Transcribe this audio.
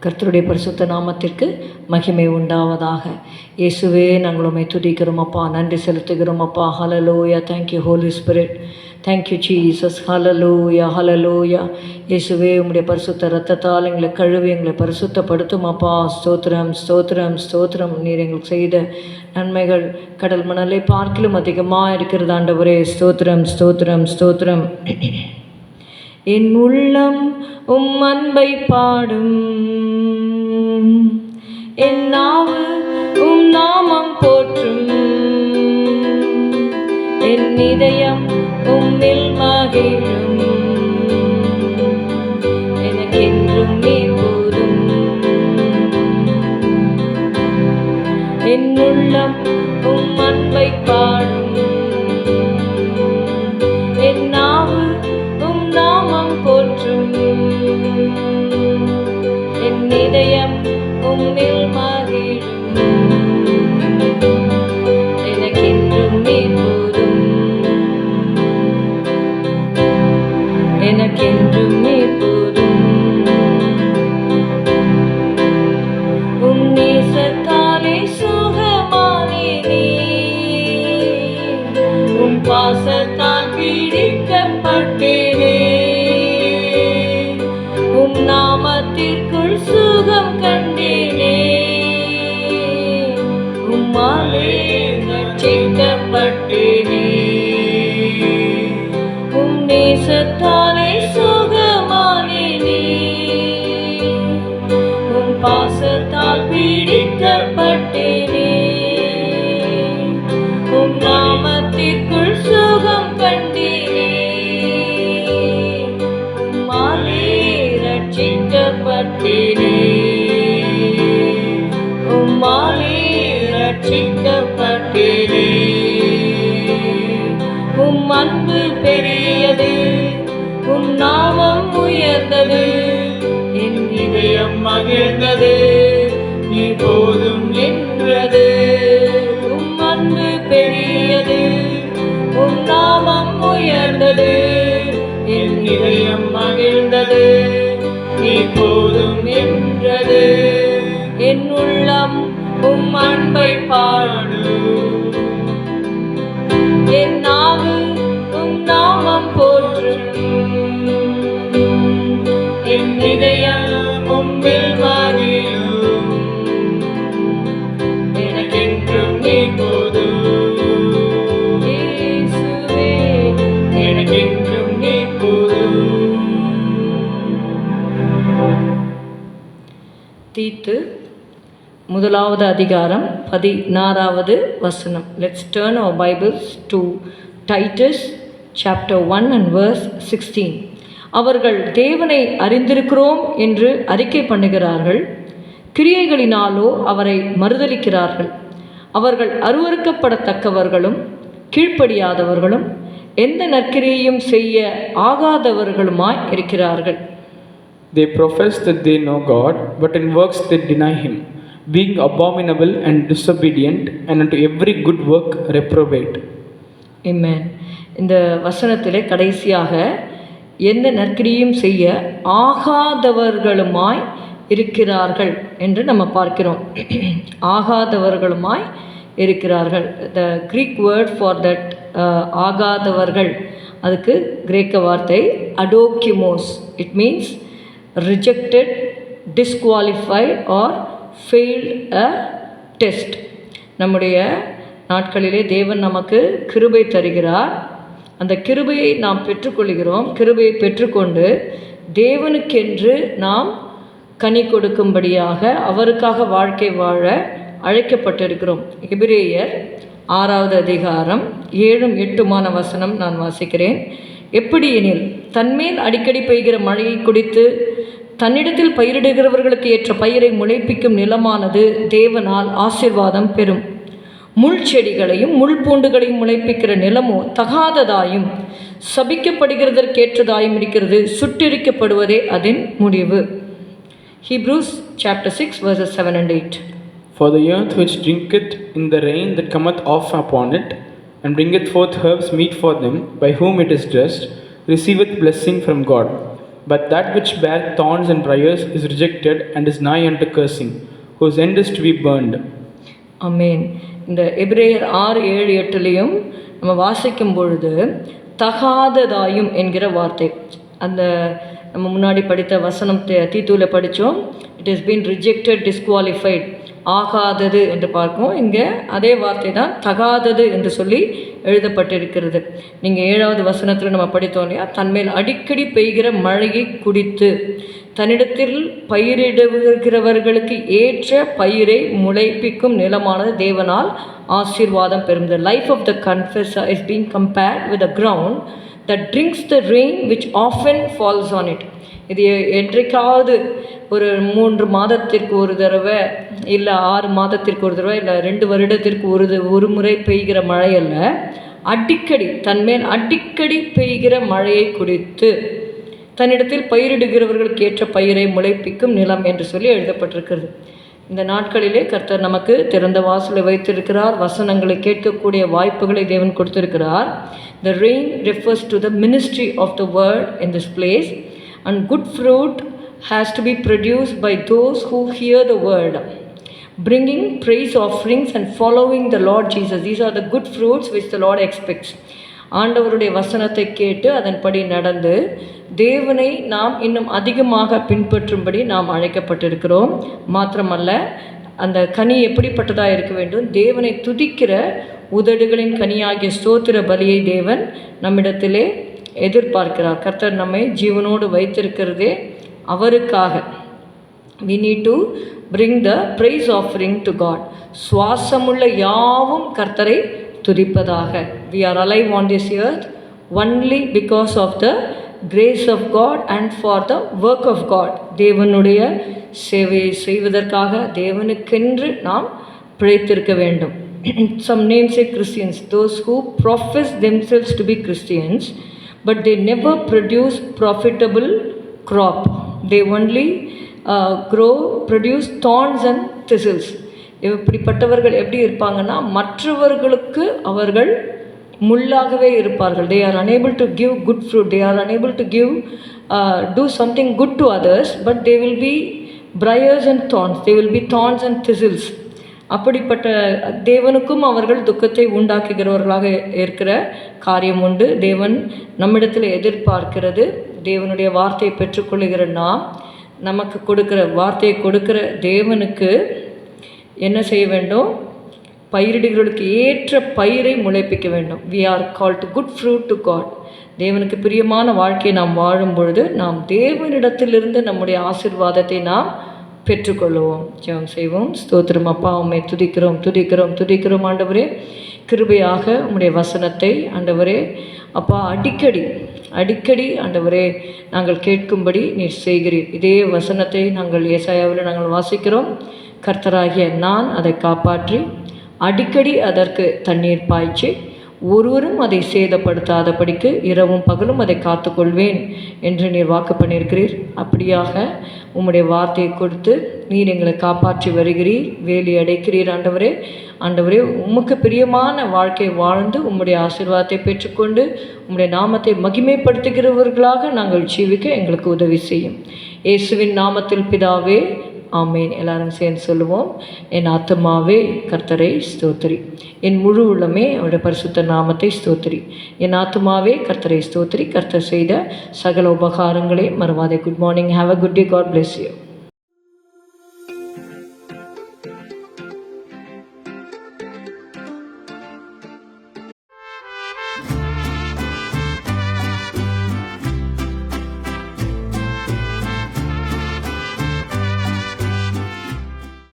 கர்த்தருடைய பரிசுத்த நாமத்திற்கு மகிமை உண்டாவதாக. இயேசுவே, நாங்கள் உம்மை துதிக்கிறோம் அப்பா, நன்றி செலுத்துகிறோம் அப்பா. Hallelujah. Thank you holy spirit. Thank you Jesus. Hallelujah, hallelujah. இயேசுவே, உம்முடைய பரிசுத்த இரத்தத்தால் எங்களை கழுவி எங்களை பரிசுத்தப்படுத்தும் அப்பா. ஸ்தோத்திரம், ஸ்தோத்திரம், ஸ்தோத்திரம். நீர் எங்களுக்கு செய்த நன்மைகள் கடல் மணலை பார்க்கிலும் அதிகமாக இருக்கிறது ஆண்டவரே. ஸ்தோத்திரம், ஸ்தோத்திரம், ஸ்தோத்திரம். என் உள்ளம் உம் அன்பை பாடும், என் நாவு உம் நாமம் போற்றும், என் இதயம் உம்மில் மகிழும், எனக்கென்றும் நீர் போதும். என் உள்ளம் உம் அன்பை பாடும், என் நாவு உம் நாமம் போற்றும், என் இதயம் உம்மில் மகிழும், எனக்கென்றும் நீர் போதும், எனக்கென்றும் நீர் போதும். உம் நேசத்தாலே சுகமானேனே, உம் பாசத்தால் பீடிக்கப்பட்டேனே, உம் நாமத்திற்குள் சுகம் கண்டேனே, உம்மாலே ரட்சிக்கப்பட்டேனே. உம் நேசத்தாலே சுகமானேனே, உம் பாசத்தால் பீடிக்கப்பட்டேனே, உம் நாமத்திற்குள் சுகம் கண்டேனே, உம்மாலே ரட்சிக்கப்பட்டேனே, உம்மாலே ரட்சிக்கப்பட்டேனே. உம் அன்பு பெரியது, உம் நாமம் உயர்ந்தது, என் இதயம் மகிழ்ந்தது, நீ போதும் என்றது. உம் அன்பு பெரியது, உம் நாமம் உயர்ந்தது, என் இதயம் மகிழ்ந்தது, நீ போதும் என்றது. என் உள்ளம் உம் அன்பை பாடும், என் நாவு உம் நாமம் போற்றும், என் இதயம் உம்மில் மகிழும், எனக்கென்றும் நீ போதும். இயேசுவே, எனக்கென்றும் நீ போதும். தீத்து முதலாவது அதிகாரம் 16வது வசனம். Let's turn our Bibles to Titus chapter 1 and verse 16. அவர்கள் தேவனை அறிந்திருக்கிறோம் என்று அறிக்கை பண்ணுகிறார்கள், கிரியைகளினாலோ அவரை மறுதலிக்கிறார்கள். அவர்கள் அருவருக்கப்படத்தக்கவர்களும் கீழ்ப்படியாதவர்களும் எந்த நற்கிரியையும் செய்ய ஆகாதவர்களுமாய் இருக்கிறார்கள். They profess that they know God, but in works they deny Him, being abominable and disobedient, and unto every good work reprobate. Amen. இந்த வசனத்திலே கடைசியாக எந்த நற்கிரியும் செய்ய ஆகாதவர்களுமாய் இருக்கிறார்கள் என்று நம்ம பார்க்கிறோம். ஆகாதவர்களுமாய் இருக்கிறார்கள். The Greek word for that ஆகாதவர்கள், அதுக்கு கிரேக்க வார்த்தை adokimos. It means rejected, disqualified or failed a test. நம்முடைய நாட்களிலே தேவன் நமக்கு கிருபை தருகிறார். அந்த கிருபையை நாம் பெற்றுக்கொள்கிறோம். கிருபையை பெற்றுக்கொண்டு தேவனுக்கென்று நாம் கனி கொடுக்கும்படியாக அவருக்காக வாழ்க்கை வாழ அழைக்கப்பட்டிருக்கிறோம். எபிரேயர் 6வது அதிகாரம் 7 8 வசனம் நான் வாசிக்கிறேன். எப்படி எனில், தன்மேல் அடிக்கடி பெய்கிற மழையை குடித்து தன்னிடத்தில் பயிரிடுகிறவர்களுக்கு ஏற்ற பயிரை முளைப்பிக்கும் நிலமானது தேவனால் ஆசீர்வாதம் பெறும். முள் செடிகளையும் முள் பூண்டுகளையும் முளைப்பிக்கிற நிலமோ தகாததாயும் சபிக்கப்படுகிறதற்கேற்றதாயும் இருக்கிறது, சுட்டெரிக்கப்படுவதே அதன் முடிவு. Hebrews chapter 6 verses 7 and 8. For the earth which drinketh in the rain that cometh off upon it, and bringeth forth herbs meet for them, by whom it is dressed, receiveth blessing from God. But that which bear thorns and briars is rejected and is nigh unto cursing, whose end is to be burned. ஆமென். இந்த எபிரேயர் 6:7-8லையும் நம்ம வாசிக்கும் பொழுது தகாததாயும் என்கிற வார்த்தை, அந்த நம்ம முன்னாடி படித்த வசனம் தீத்துவில் படித்தோம். It is been rejected, disqualified, ஆகாதது என்று பார்க்கும். இங்கே அதே வார்த்தை தான் தகாதது என்று சொல்லி எழுதப்பட்டிருக்கிறது. நீங்கள் 7வது வசனத்தில் நம்ம படித்தோம் இல்லையா, தன்மேல் அடிக்கடி பெய்கிற மழையை குடித்து தன்னிடத்தில் பயிரிடுகிறவர்களுக்கு ஏற்ற பயிரை முளைப்பிக்கும் நிலமானது தேவனால் ஆசீர்வாதம் பெறும். The life of the confessor is being compared with the ground that drinks the rain which often falls on it. இது என்றைக்காவது ஒரு 3 மாதத்திற்கு ஒரு தடவை, இல்லை 6 மாதத்திற்கு ஒரு தடவை, இல்லை 2 வருடத்திற்கு ஒரு முறை பெய்கிற மழை அல்ல, அடிக்கடி தன்மேல் அடிக்கடி பெய்கிற மழையை குடித்து தன்னிடத்தில் பயிரிடுகிறவர்களுக்கு ஏற்ற பயிரை முளைப்பிக்கும் நிலம் என்று சொல்லி எழுதப்பட்டிருக்கிறது. இந்த நாட்களிலே கர்த்தர் நமக்கு திறந்த வாசலை வைத்திருக்கிறார். வசனங்களை கேட்கக்கூடிய வாய்ப்புகளை தேவன் கொடுத்திருக்கிறார். The rain refers to the ministry of the word in this place, and good fruit has to be produced by those who hear the word, bringing praise offerings and following the Lord Jesus. These are the good fruits which the Lord expects. ஆண்டவருடைய வசனத்தை கேட்டு அதன்படி நடந்து தேவனை நாம் இன்னும் அதிகமாக பின்பற்றும்படி நாம் அழைக்கப்பட்டிருக்கிறோம். மாத்திரமல்ல, அந்த கனி எப்படிப்பட்டதாக இருக்க வேண்டும்? தேவனை துதிக்கிற உதடுகளின் கனியாகிய ஸ்தோத்திர பலியை தேவன் நம்மிடத்திலே எதிர்பார்க்கிறார். கர்த்தர் நம்மை ஜீவனோடு வைத்திருக்கிறதே அவருக்காக. We need to bring the praise offering to God. சுவாசமுள்ள யாவும் கர்த்தரை துதிப்பதாக. We are alive on this earth only because of the grace of God and for the work of God. தேவனுடைய சேவையை செய்வதற்காக தேவனுக்கென்று நாம் பிழைத்திருக்க வேண்டும். Some namesake Christians, those who profess themselves to be Christians, but they never produce profitable crop. They only produce thorns and thistles. இப்படிப்பட்டவர்கள் எப்படி இருப்பாங்கன்னா, மற்றவர்களுக்கு அவர்கள் முள்ளாகவே இருப்பார்கள். They are unable to give good fruit. They are unable to do something good to others, but they will be briars and thorns. They will be thorns and thistles. அப்படிப்பட்ட தேவனுக்கும் அவர்கள் துக்கத்தை உண்டாக்குகிறவர்களாக இருக்கிற காரியம் உண்டு. தேவன் நம்மிடத்தில் எதிர்பார்க்கிறது, தேவனுடைய வார்த்தையை பெற்றுக்கொள்ளுகிற நாம், நமக்கு கொடுக்கிற வார்த்தையை கொடுக்கிற தேவனுக்கு என்ன செய்ய வேண்டும்? பயிரிடுகிறவர்களுக்கு ஏற்ற பயிரை முளைப்பிக்க வேண்டும். We are called to good fruit to God. தேவனுக்கு பிரியமான வாழ்க்கையை நாம் வாழும் பொழுது நாம் தேவனிடத்திலிருந்து நம்முடைய ஆசீர்வாதத்தை நாம் பெற்றுக்கொள்வோம். ஜெபம் செய்வோம். ஸ்தோத்திரம் அப்பா, உம்மை துதிக்கிறோம் துதிக்கிறோம் துதிக்கிறோம் ஆண்டவரே. கிருபையாக உம்முடைய வசனத்தை ஆண்டவரே அப்பா அடிக்கடி ஆண்டவரே நாங்கள் கேட்கும்படி நீர் செய்கிறீர். இதே வசனத்தை நாங்கள் ஏசாயாவில் நாங்கள் வாசிக்கிறோம். கர்த்தராகிய நான் அதை காப்பாற்றி அடிக்கடி அதற்கு தண்ணீர் பாய்ச்சி ஒருவரும் அதை சேதப்படுத்தாதபடிக்கு இரவும் பகலும் அதை காத்துக்கொள்வேன் என்று நீர் வாக்கு பண்ணியிருக்கிறீர். அப்படியாக உம்முடைய வார்த்தையை கொடுத்து நீர் எங்களை காப்பாற்றி வருகிறீர், வேலி அடைக்கிறீர். ஆண்டவரே உமக்கு பிரியமான வாழ்க்கை வாழ்ந்து உம்முடைய ஆசீர்வாதத்தை பெற்றுக்கொண்டு உம்முடைய நாமத்தை மகிமைப்படுத்துகிறவர்களாக நாங்கள் ஜீவிக்க எங்களுக்கு உதவி செய்யும். இயேசுவின் நாமத்தில் பிதாவே, ஆமேன். எல்லாரும் சேர்ந்து சொல்லுவோம். என் ஆத்துமாவே கர்த்தரை ஸ்தோத்திரி, என் முழு உள்ளமே அவருடைய பரிசுத்த நாமத்தை ஸ்தோத்திரி. என் ஆத்துமாவே கர்த்தரை ஸ்தோத்திரி, கர்த்தர் செய்த சகல உபகாரங்களே மறவாதே. Good morning. Have a good day. God bless you.